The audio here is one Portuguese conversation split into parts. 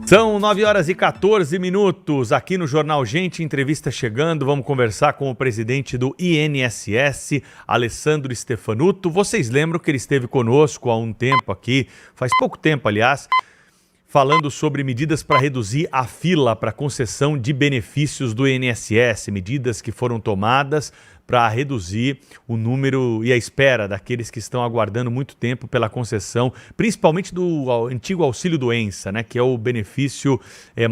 São 9h14 aqui no Jornal Gente, entrevista chegando, vamos conversar com o presidente do INSS, Alessandro Stefanuto. Vocês lembram que ele esteve conosco há um tempo aqui, faz pouco tempo aliás, falando sobre medidas para reduzir a fila para concessão de benefícios do INSS, medidas que foram tomadas para reduzir o número e a espera daqueles que estão aguardando muito tempo pela concessão, principalmente do antigo auxílio-doença, né, que é o benefício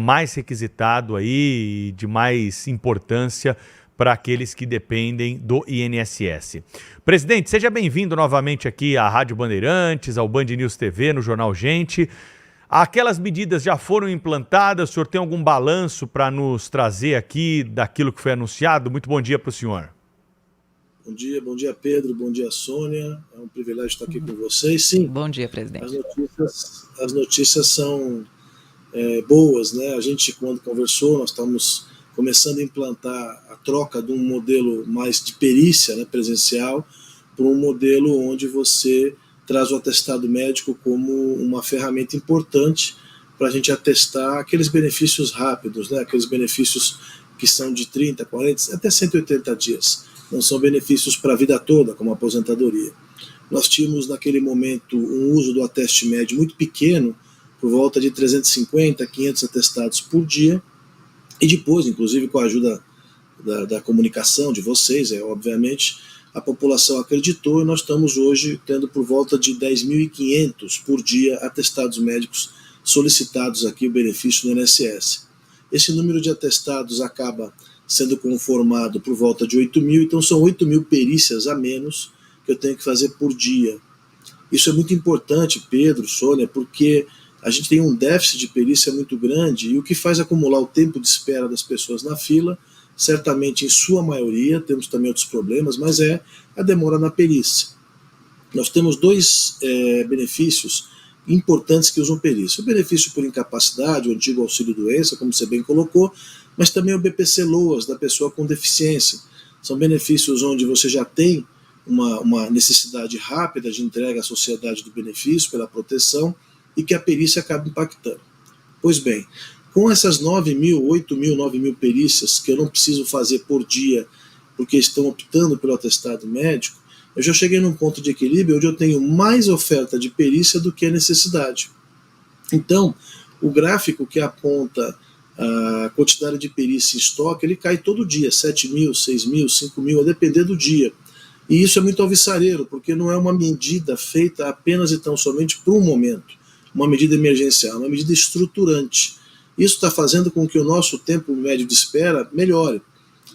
mais requisitado aí, de mais importância para aqueles que dependem do INSS. Presidente, seja bem-vindo novamente aqui à Rádio Bandeirantes, ao Band News TV, no Jornal Gente. Aquelas medidas já foram implantadas, o senhor tem algum balanço para nos trazer aqui daquilo que foi anunciado? Muito bom dia para o senhor. Bom dia Pedro, bom dia Sônia, é um privilégio estar aqui com vocês. Sim, bom dia, presidente. As notícias são boas, né? A gente, quando conversou, nós estamos começando a implantar a troca de um modelo mais de perícia, né, presencial, para um modelo onde você traz o atestado médico como uma ferramenta importante para a gente atestar aqueles benefícios rápidos, né? Aqueles benefícios que são de 30, 40, até 180 dias. Não são benefícios para a vida toda, como a aposentadoria. Nós tínhamos, naquele momento, um uso do ateste médio muito pequeno, por volta de 350, 500 atestados por dia, e depois, inclusive com a ajuda da comunicação de vocês, obviamente, a população acreditou e nós estamos hoje tendo por volta de 10.500 por dia atestados médicos solicitados aqui, o benefício do INSS. Esse número de atestados acaba sendo conformado por volta de 8.000, então são 8.000 perícias a menos que eu tenho que fazer por dia. Isso é muito importante, Pedro, Sônia, porque a gente tem um déficit de perícia muito grande e o que faz acumular o tempo de espera das pessoas na fila, certamente em sua maioria, temos também outros problemas, mas é a demora na perícia. Nós temos dois benefícios importantes que usam perícia. O benefício por incapacidade, o antigo auxílio-doença, como você bem colocou, mas também o BPC-LOAS, da pessoa com deficiência. São benefícios onde você já tem uma necessidade rápida de entrega à sociedade do benefício pela proteção e que a perícia acaba impactando. Pois bem, com essas 9.000, 8.000, 9.000 perícias que eu não preciso fazer por dia porque estão optando pelo atestado médico, eu já cheguei num ponto de equilíbrio onde eu tenho mais oferta de perícia do que a necessidade. Então, o gráfico que aponta a quantidade de perícia em estoque, ele cai todo dia, 7.000, 6.000, 5.000, a depender do dia. E isso é muito alvissareiro, porque não é uma medida feita apenas e tão somente por um momento, uma medida emergencial, uma medida estruturante. Isso está fazendo com que o nosso tempo médio de espera melhore.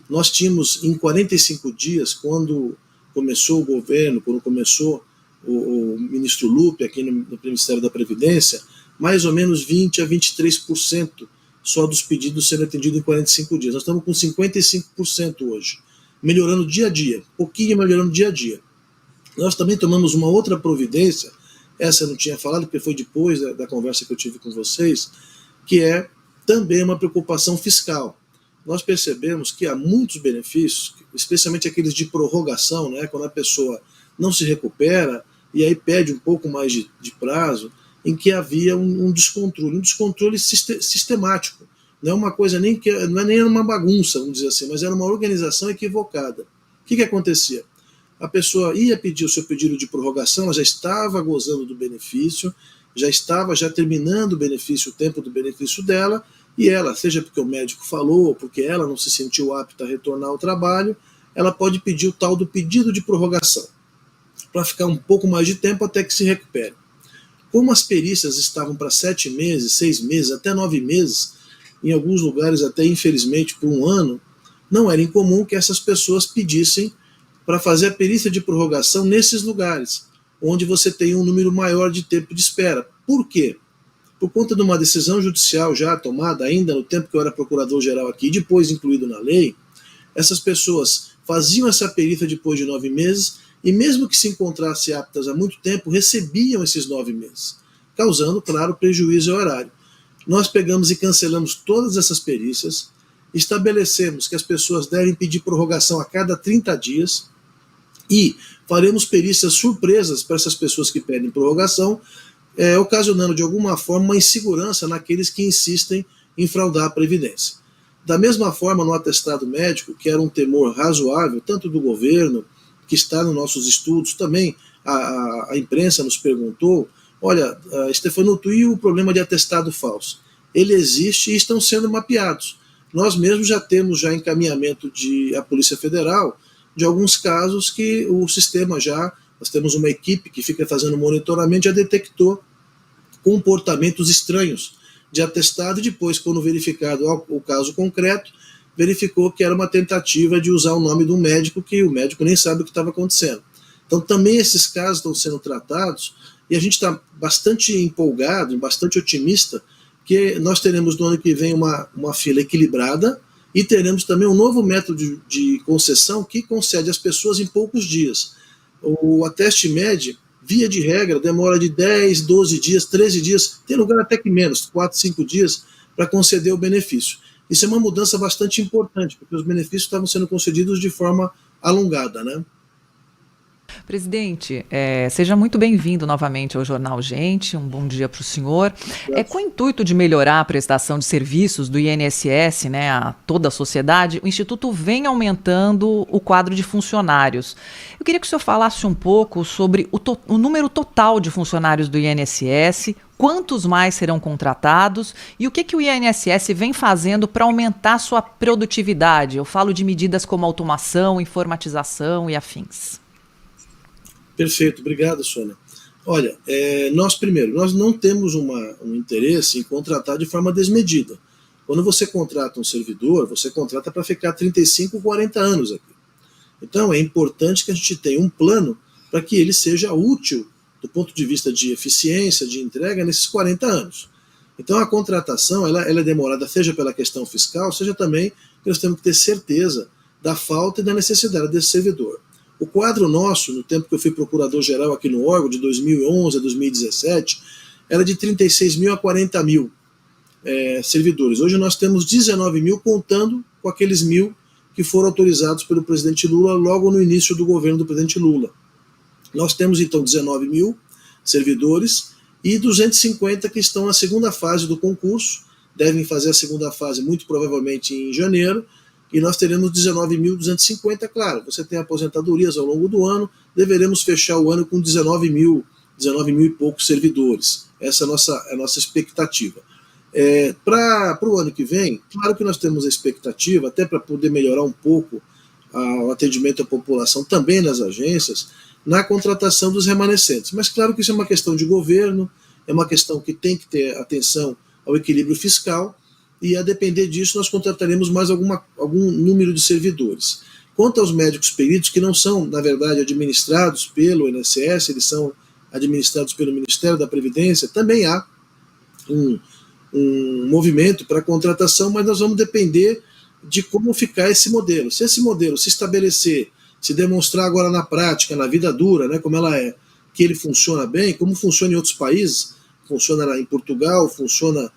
Nós tínhamos em 45 dias, quando começou o governo, quando começou o ministro Lupe aqui no Ministério da Previdência, mais ou menos 20% a 23% só dos pedidos sendo atendidos em 45 dias. Nós estamos com 55% hoje, melhorando dia a dia, pouquinho melhorando dia a dia. Nós também tomamos uma outra providência, essa eu não tinha falado, porque foi depois da conversa que eu tive com vocês, que é também uma preocupação fiscal. Nós percebemos que há muitos benefícios, especialmente aqueles de prorrogação, né, quando a pessoa não se recupera e aí pede um pouco mais de prazo, em que havia um descontrole sistemático. Não é uma coisa não é nem uma bagunça, vamos dizer assim, mas era uma organização equivocada. O que acontecia? A pessoa ia pedir o seu pedido de prorrogação, ela já estava gozando do benefício, já estava terminando o benefício, o tempo do benefício dela, e ela, seja porque o médico falou, ou porque ela não se sentiu apta a retornar ao trabalho, ela pode pedir o tal do pedido de prorrogação, para ficar um pouco mais de tempo até que se recupere. Como as perícias estavam para 7 meses, 6 meses, até 9 meses, em alguns lugares até infelizmente por 1 ano, não era incomum que essas pessoas pedissem para fazer a perícia de prorrogação nesses lugares, onde você tem um número maior de tempo de espera. Por quê? Por conta de uma decisão judicial já tomada ainda no tempo que eu era procurador-geral aqui, depois incluído na lei, essas pessoas faziam essa perícia depois de 9 meses e mesmo que se encontrassem aptas há muito tempo, recebiam esses 9 meses, causando, claro, prejuízo ao erário. Nós pegamos e cancelamos todas essas perícias, estabelecemos que as pessoas devem pedir prorrogação a cada 30 dias e faremos perícias surpresas para essas pessoas que pedem prorrogação, ocasionando de alguma forma uma insegurança naqueles que insistem em fraudar a Previdência. Da mesma forma, no atestado médico, que era um temor razoável, tanto do governo, que está nos nossos estudos, também a imprensa nos perguntou, olha, Stefanuto, e o problema de atestado falso? Ele existe e estão sendo mapeados. Nós mesmos já temos encaminhamento à Polícia Federal de alguns casos que o sistema nós temos uma equipe que fica fazendo monitoramento, já detectou comportamentos estranhos de atestado e depois, quando verificado o caso concreto, verificou que era uma tentativa de usar o nome de um médico que o médico nem sabe o que estava acontecendo. Então também esses casos estão sendo tratados e a gente está bastante empolgado, bastante otimista, que nós teremos no ano que vem uma fila equilibrada e teremos também um novo método de concessão que concede às pessoas em poucos dias. O Ateste Med, via de regra, demora de 10, 12 dias, 13 dias, tem lugar até que menos, 4, 5 dias, para conceder o benefício. Isso é uma mudança bastante importante, porque os benefícios estavam sendo concedidos de forma alongada, né? Presidente, seja muito bem-vindo novamente ao Jornal Gente, um bom dia para o senhor. Com o intuito de melhorar a prestação de serviços do INSS, né, a toda a sociedade, o Instituto vem aumentando o quadro de funcionários. Eu queria que o senhor falasse um pouco sobre o número total de funcionários do INSS, quantos mais serão contratados e o que o INSS vem fazendo para aumentar sua produtividade. Eu falo de medidas como automação, informatização e afins. Perfeito, obrigado, Sônia. Olha, nós não temos um interesse em contratar de forma desmedida. Quando você contrata um servidor, você contrata para ficar 35, 40 anos aqui. Então é importante que a gente tenha um plano para que ele seja útil do ponto de vista de eficiência, de entrega, nesses 40 anos. Então a contratação ela é demorada, seja pela questão fiscal, seja também que nós temos que ter certeza da falta e da necessidade desse servidor. O quadro nosso, no tempo que eu fui procurador-geral aqui no órgão, de 2011 a 2017, era de 36 mil a 40 mil servidores. Hoje nós temos 19 mil, contando com aqueles 1.000 que foram autorizados pelo presidente Lula logo no início do governo do presidente Lula. Nós temos então 19 mil servidores e 250 que estão na segunda fase do concurso, devem fazer a segunda fase muito provavelmente em janeiro, e nós teremos 19.250, claro, você tem aposentadorias ao longo do ano, deveremos fechar o ano com 19 mil e poucos servidores. Essa é a nossa expectativa. Para o ano que vem, claro que nós temos a expectativa, até para poder melhorar um pouco o atendimento à população também nas agências, na contratação dos remanescentes. Mas claro que isso é uma questão de governo, é uma questão que tem que ter atenção ao equilíbrio fiscal, e a depender disso nós contrataremos mais algum número de servidores. Quanto aos médicos peritos, que não são, na verdade, administrados pelo INSS, eles são administrados pelo Ministério da Previdência, também há um movimento para contratação, mas nós vamos depender de como ficar esse modelo. Se esse modelo se estabelecer, se demonstrar agora na prática, na vida dura, né, como ela é, que ele funciona bem, como funciona em outros países, funciona em Portugal, funciona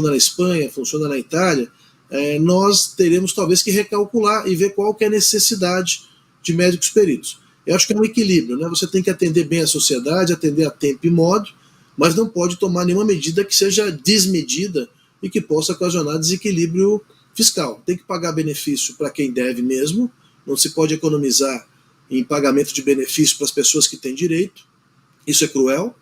na Espanha, funciona na Itália, nós teremos talvez que recalcular e ver qual que é a necessidade de médicos peritos. Eu acho que é um equilíbrio, né? Você tem que atender bem a sociedade, atender a tempo e modo, mas não pode tomar nenhuma medida que seja desmedida e que possa ocasionar desequilíbrio fiscal. Tem que pagar benefício para quem deve mesmo, não se pode economizar em pagamento de benefício para as pessoas que têm direito, isso é cruel,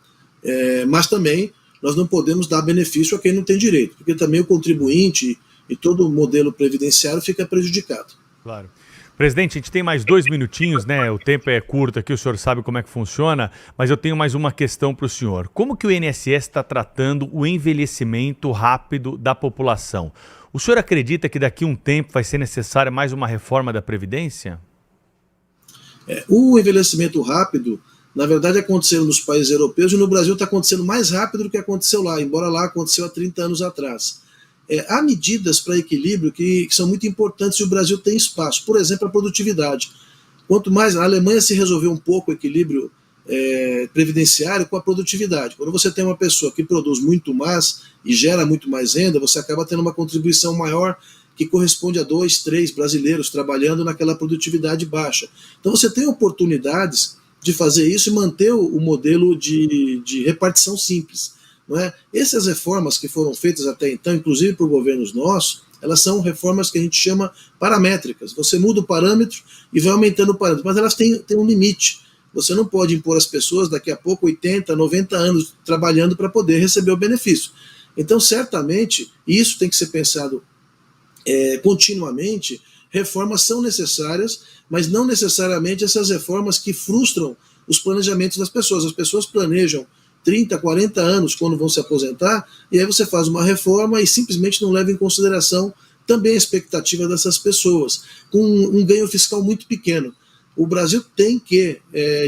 mas também nós não podemos dar benefício a quem não tem direito, porque também o contribuinte e todo o modelo previdenciário fica prejudicado. Claro. Presidente, a gente tem mais 2 minutinhos, né? O tempo é curto aqui, o senhor sabe como é que funciona, mas eu tenho mais uma questão para o senhor. Como que o INSS está tratando o envelhecimento rápido da população? O senhor acredita que daqui a um tempo vai ser necessária mais uma reforma da Previdência? O envelhecimento rápido, na verdade, aconteceu nos países europeus e no Brasil está acontecendo mais rápido do que aconteceu lá, embora lá aconteceu há 30 anos atrás. Há medidas para equilíbrio que são muito importantes e o Brasil tem espaço. Por exemplo, a produtividade. Quanto mais a Alemanha se resolveu um pouco o equilíbrio previdenciário com a produtividade. Quando você tem uma pessoa que produz muito mais e gera muito mais renda, você acaba tendo uma contribuição maior que corresponde a 2, 3 brasileiros trabalhando naquela produtividade baixa. Então você tem oportunidades de fazer isso e manter o modelo de repartição simples. Não é? Essas reformas que foram feitas até então, inclusive por governos nossos, elas são reformas que a gente chama paramétricas. Você muda o parâmetro e vai aumentando o parâmetro, mas elas têm um limite. Você não pode impor às pessoas daqui a pouco 80, 90 anos trabalhando para poder receber o benefício. Então, certamente, isso tem que ser pensado continuamente. Reformas são necessárias, mas não necessariamente essas reformas que frustram os planejamentos das pessoas. As pessoas planejam 30, 40 anos quando vão se aposentar, e aí você faz uma reforma e simplesmente não leva em consideração também a expectativa dessas pessoas, com um ganho fiscal muito pequeno. O Brasil tem que,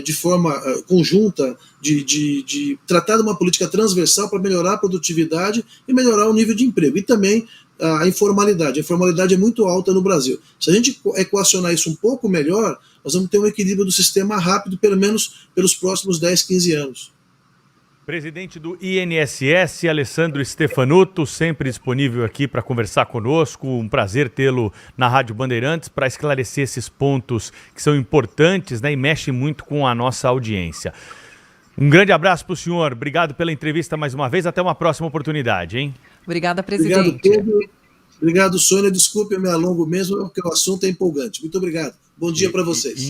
de forma conjunta, de tratar de uma política transversal para melhorar a produtividade e melhorar o nível de emprego. E também a informalidade. A informalidade é muito alta no Brasil. Se a gente equacionar isso um pouco melhor, nós vamos ter um equilíbrio do sistema rápido, pelo menos pelos próximos 10, 15 anos. Presidente do INSS, Alessandro Stefanuto, sempre disponível aqui para conversar conosco. Um prazer tê-lo na Rádio Bandeirantes para esclarecer esses pontos que são importantes, né, e mexem muito com a nossa audiência. Um grande abraço para o senhor. Obrigado pela entrevista mais uma vez. Até uma próxima oportunidade, hein? Obrigada, presidente. Obrigado, Pedro. Obrigado, Sônia. Desculpe, eu me alongo mesmo, porque o assunto é empolgante. Muito obrigado. Bom dia para vocês.